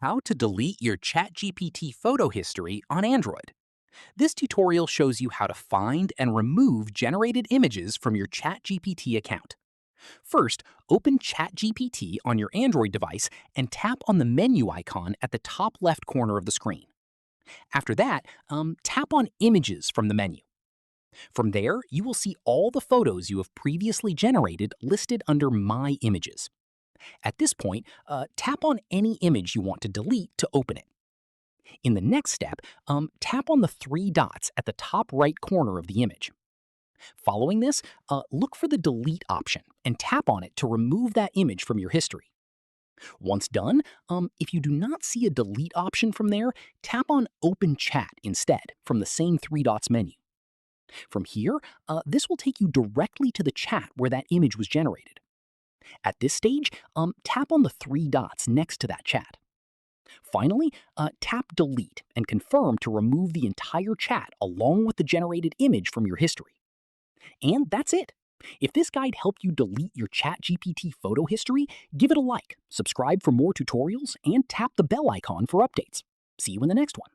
How to delete your ChatGPT photo history on Android. This tutorial shows you how to find and remove generated images from your ChatGPT account. First, open ChatGPT on your Android device and tap on the menu icon at the top left corner of the screen. After that, tap on Images from the menu. From there, you will see all the photos you have previously generated listed under My Images. At this point, tap on any image you want to delete to open it. In the next step, tap on the three dots at the top right corner of the image. Following this, look for the Delete option and tap on it to remove that image from your history. Once done, if you do not see a Delete option from there, tap on Open Chat instead from the same three dots menu. From here, this will take you directly to the chat where that image was generated. At this stage, tap on the three dots next to that chat. Finally, tap Delete and confirm to remove the entire chat along with the generated image from your history. And that's it. If this guide helped you delete your ChatGPT photo history, give it a like, subscribe for more tutorials, and tap the bell icon for updates. See you in the next one.